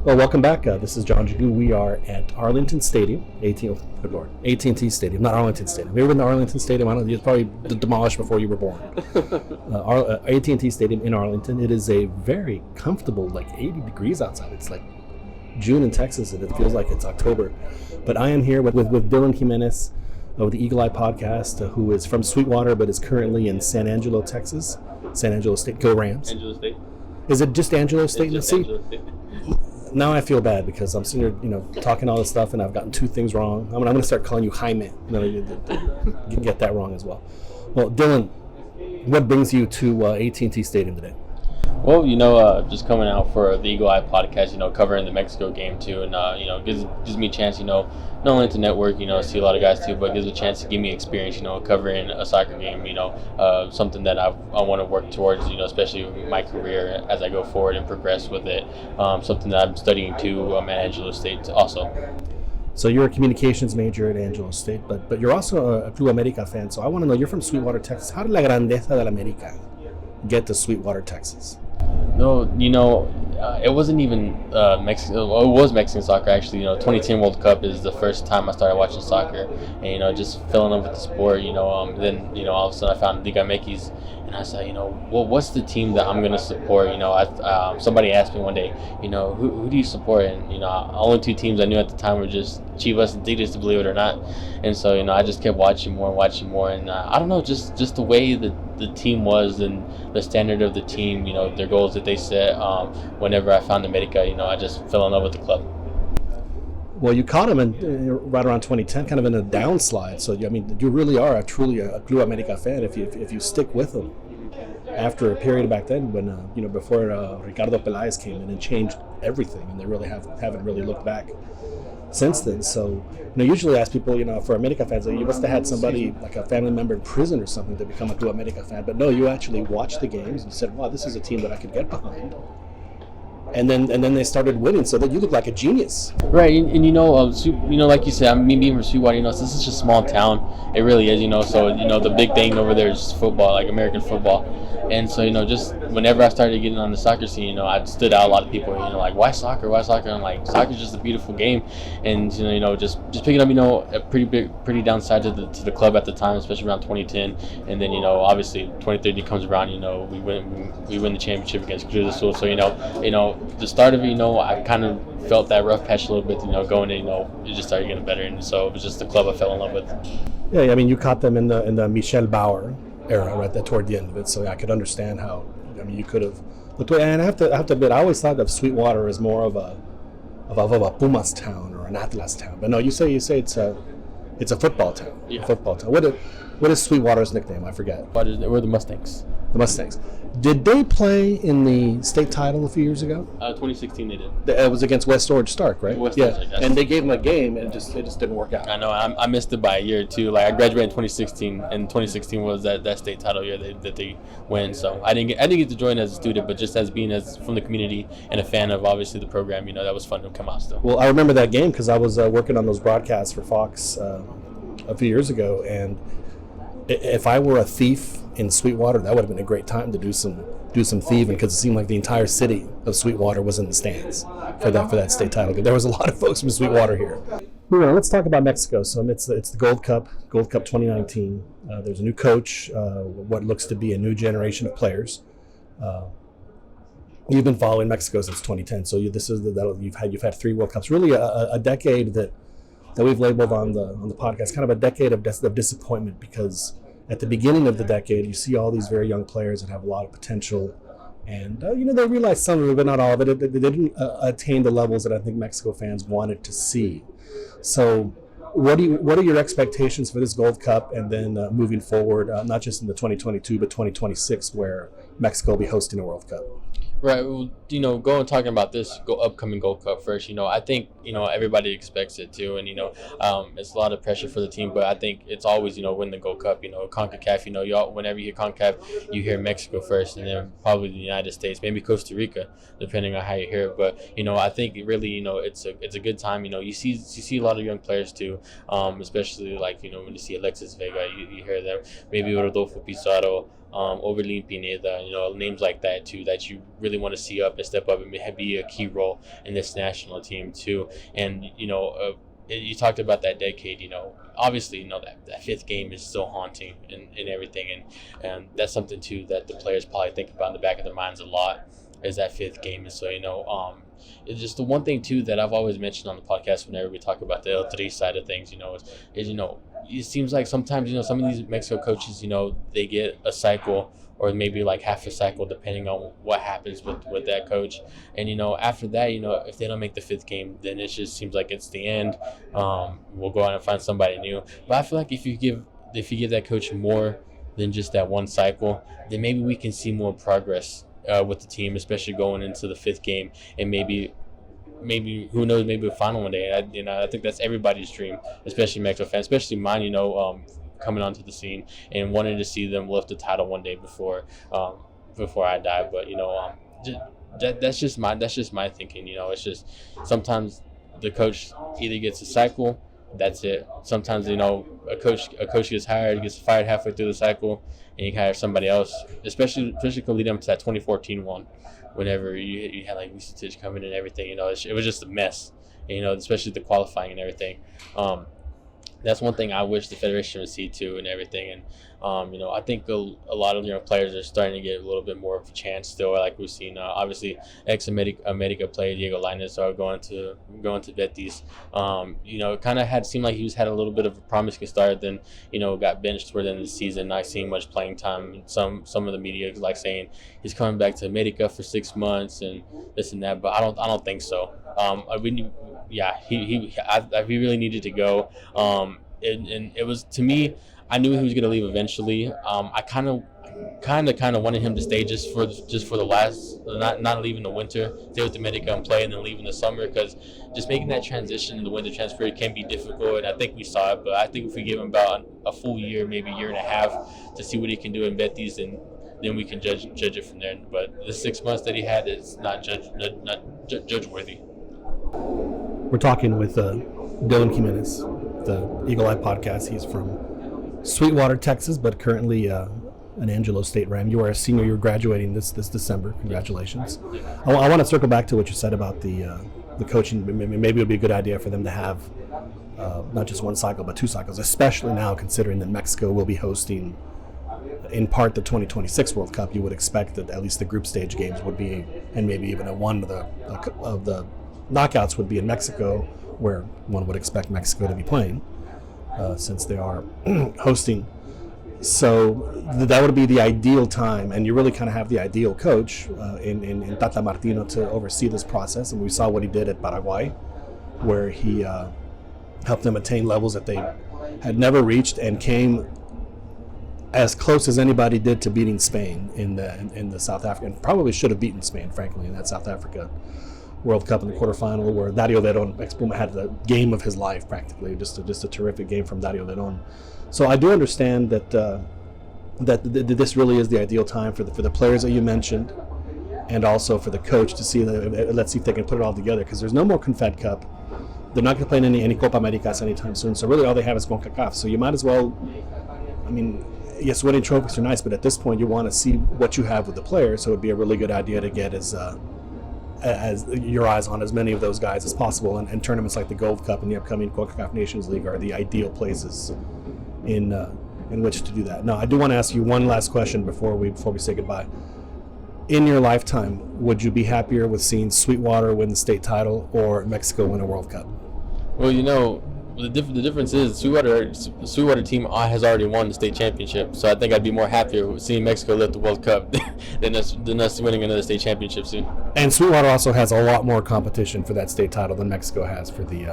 Well, welcome back. This is John Jagou. We are at Arlington Stadium, AT&T Stadium, not Arlington Stadium. Have you ever been to Arlington Stadium? I don't know. It was probably demolished before you were born. AT&T Stadium in Arlington. It is a very comfortable, like 80 degrees outside. It's like June in Texas, and it feels like it's October. But I am here with Dylan Jimenez of the Eagle Eye Podcast, who is from Sweetwater but is currently in San Angelo, Texas. San Angelo State. Go Rams. Angelo State. Is it just Angelo State? It's just Angelo State. Now I feel bad because I'm sitting here, talking all this stuff, and I've gotten two things wrong. I'm going to start calling you Jaime. You get that wrong as well. Well, Dylan, what brings you to AT&T Stadium today? Well, just coming out for the Eagle Eye Podcast, covering the Mexico game too, and gives me a chance, not only to network, see a lot of guys too, but gives a chance to give me experience, covering a soccer game, something that I want to work towards, especially with my career as I go forward and progress with it. Something that I'm studying too at Angelo State also. So you're a communications major at Angelo State, but you're also a Club America fan. So I want to know, you're from Sweetwater, Texas. How did La Grandeza del América get to Sweetwater, Texas? No, it wasn't even Mexican. Well, it was Mexican soccer actually. 2010 World Cup is the first time I started watching soccer, and just fell in love with the sport. Then all of a sudden I found Liga MX, and I said, well, what's the team that I'm gonna support? Somebody asked me one day, who do you support? And only two teams I knew at the time were just Chivas and Tigres, to believe it or not. And so I just kept watching more, and I don't know, just the way that the team was and the standard of the team, their goals that they set. Whenever I found America, I just fell in love with the club. Well, you caught him right around 2010, kind of in a downslide. So you really are truly a Club America fan if you stick with them. After a period back then when before Ricardo Peláez came in and changed everything, and they really haven't really looked back since then. So usually I ask people, for America fans, you must have had somebody like a family member in prison or something to become a Club America fan. But no, you actually watched the games and said, wow, this is a team that I could get behind. And then they started winning, so that you look like a genius. Right, and like you said, me being from Sweetwater, this is such a small town. It really is, so the big thing over there is football, like American football. And so just whenever I started getting on the soccer scene, I stood out a lot of people. Like, why soccer? I'm like, soccer's just a beautiful game. And just picking up a pretty downside to the club at the time, especially around 2010. And then obviously 2030 comes around, we win the championship against Cruz Azul. So the start of it, I kind of felt that rough patch a little bit, going in, it just started getting better, and so it was just the club I fell in love with. Yeah, you caught them in the Michel Bauer era, right there toward the end of it, so I could understand how, you could have looked away. And I have to admit, I always thought of Sweetwater as more of a Pumas town or an Atlas town, but no, you say it's a football town. Yeah. A football town. What is Sweetwater's nickname? I forget. We're the Mustangs. The Mustangs. Did they play in the state title a few years ago? 2016 they did. It was against West Orange Stark, right? West yeah. Orange, And they gave them a game, and it just didn't work out. I know. I missed it by a year or two. Like, I graduated in 2016, and 2016 was that state title year that they win. So I didn't get to join as a student, but just as being from the community and a fan of obviously the program, that was fun to come out still. Well, I remember that game because I was working on those broadcasts for Fox a few years ago, and if I were a thief in Sweetwater, that would have been a great time to do some thieving, because it seemed like the entire city of Sweetwater was in the stands for that state title. There was a lot of folks from Sweetwater here. Let's talk about Mexico. So it's the Gold Cup 2019. There's a new coach, what looks to be a new generation of players. You've been following Mexico since 2010, so you've had 3 World Cups. Really a decade that we've labeled on the podcast, kind of a decade of disappointment, because at the beginning of the decade, you see all these very young players that have a lot of potential, and they realize some of it, but not all of it. They didn't attain the levels that I think Mexico fans wanted to see. So, what are your expectations for this Gold Cup, and then moving forward, not just in the 2022 but 2026, where Mexico will be hosting a World Cup? Right. Well, talking about this upcoming Gold Cup first, I think, everybody expects it too. And, it's a lot of pressure for the team, but I think it's always, win the Gold Cup, CONCACAF, whenever you hear CONCACAF, you hear Mexico first, and then probably the United States, maybe Costa Rica, depending on how you hear it. But, I think it really, it's a good time. You see a lot of young players too, especially like, when you see Alexis Vega, you hear them, maybe Rodolfo Pizarro, Oberlin Pineda, names like that too, that you really want to see up and step up and be a key role in this national team too. And you talked about that decade. Obviously, that fifth game is so haunting and everything, and that's something too that the players probably think about in the back of their minds a lot, is that fifth game. And so it's just the one thing too that I've always mentioned on the podcast whenever we talk about the El Tri side of things, is it seems like sometimes some of these Mexico coaches, they get a cycle or maybe like half a cycle depending on what happens with that coach. And after that, if they don't make the fifth game, then it just seems like it's the end. We'll go out and find somebody new. But I feel like if you give that coach more than just that one cycle, then maybe we can see more progress with the team, especially going into the fifth game, and maybe who knows, maybe a final one day. I think that's everybody's dream, especially Mexico fans, especially mine. Coming onto the scene and wanting to see them lift the title one day before I die. But that's just my thinking. It's just sometimes the coach either gets a cycle. That's it. Sometimes a coach gets fired halfway through the cycle, and you hire somebody else. Especially leading up to that 2014 one, whenever you had like Vucetic coming and everything. It was just a mess. Especially the qualifying and everything. That's one thing I wish the federation would see too, and everything. And I think a lot of players are starting to get a little bit more of a chance still. Like we've seen, obviously, ex-America player Diego Lainez are going to Betis. It kind of seemed like he had a little bit of a promising start, then got benched toward the end of the season, not seeing much playing time. Some of the media is like saying he's coming back to America for 6 months and this and that, but I don't think so. He really needed to go. And it was, to me, I knew he was going to leave eventually. I kind of wanted him to stay just for the last, not leaving the winter, stay with America and play, and then leave in the summer, because just making that transition in the winter transfer can be difficult, and I think we saw it. But I think if we give him about a full year, maybe a year and a half, to see what he can do in Betis, then we can judge it from there. But the 6 months that he had is not judge worthy. We're talking with Dylan Jimenez, the Eagle Eye Podcast. He's from Sweetwater, Texas, but currently an Angelo State Ram. You are a senior. You're graduating this December. Congratulations. I want to circle back to what you said about the coaching. Maybe it would be a good idea for them to have not just one cycle, but 2 cycles, especially now considering that Mexico will be hosting, in part, the 2026 World Cup. You would expect that at least the group stage games would be, and maybe even one of the knockouts would be in Mexico, where one would expect Mexico to be playing, since they are hosting. So that would be the ideal time, and you really kind of have the ideal coach in Tata Martino to oversee this process. And we saw what he did at Paraguay, where he helped them attain levels that they had never reached, and came as close as anybody did to beating Spain in the South Africa, and probably should have beaten Spain, frankly, in that South Africa World Cup in the quarterfinal, where Dario Verón, ex-Puma, had the game of his life, practically. Just a terrific game from Dario Verón. So I do understand that this really is the ideal time for the players that you mentioned, and also for the coach to see. Let's see if they can put it all together, because there's no more Confed Cup. They're not going to play in any Copa Americas anytime soon. So really all they have is CONCACAF. So you might as well, yes, winning trophies are nice, but at this point you want to see what you have with the players. So it would be a really good idea to get as your eyes on as many of those guys as possible, and tournaments like the Gold Cup and the upcoming CONCACAF Nations League are the ideal places in which to do that. Now, I do want to ask you one last question before we say goodbye. In your lifetime, would you be happier with seeing Sweetwater win the state title or Mexico win a World Cup? Well, the difference is Sweetwater team has already won the state championship, so I think I'd be more happier with seeing Mexico lift the World Cup than us winning another state championship soon. And Sweetwater also has a lot more competition for that state title than Mexico has for the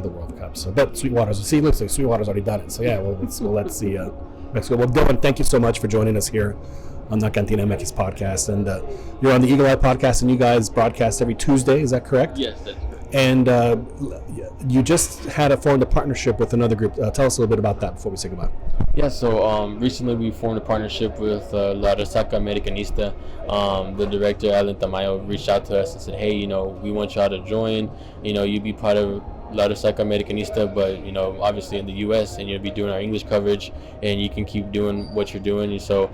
World Cup. So, but looks like Sweetwater's already done it. So yeah, let's see Mexico. Well, Dylan, thank you so much for joining us here on the CantinaMX podcast, and you're on the Eagle Eye podcast, and you guys broadcast every Tuesday. Is that correct? Yes, that's correct. And you just formed a partnership with another group. Tell us a little bit about that before we say goodbye. Yeah, so recently we formed a partnership with La Resaca Americanista. The director, Arlington, reached out to us and said, hey, we want y'all to join. You be part of La Resaca Americanista, but obviously in the U.S. and you'll be doing our English coverage, and you can keep doing what you're doing. And so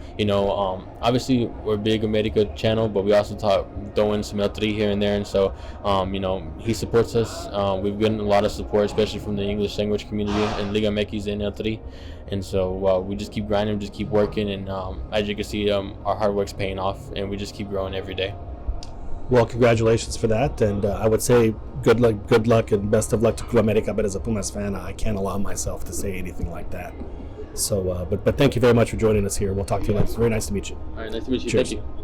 obviously we're a big America channel, but we also throw in some L3 here and there, and so he supports us. We've gotten a lot of support, especially from the English language community in Liga MX and L3, and so we just keep grinding, just keep working, and as you can see, our hard work's paying off, and we just keep growing every day. Well, congratulations for that, and I would say good luck, and best of luck to Club America. But as a Pumas fan, I can't allow myself to say anything like that. So, but thank you very much for joining us here. We'll talk to you later. It's very nice to meet you. All right, nice to meet you. Cheers. Thank you.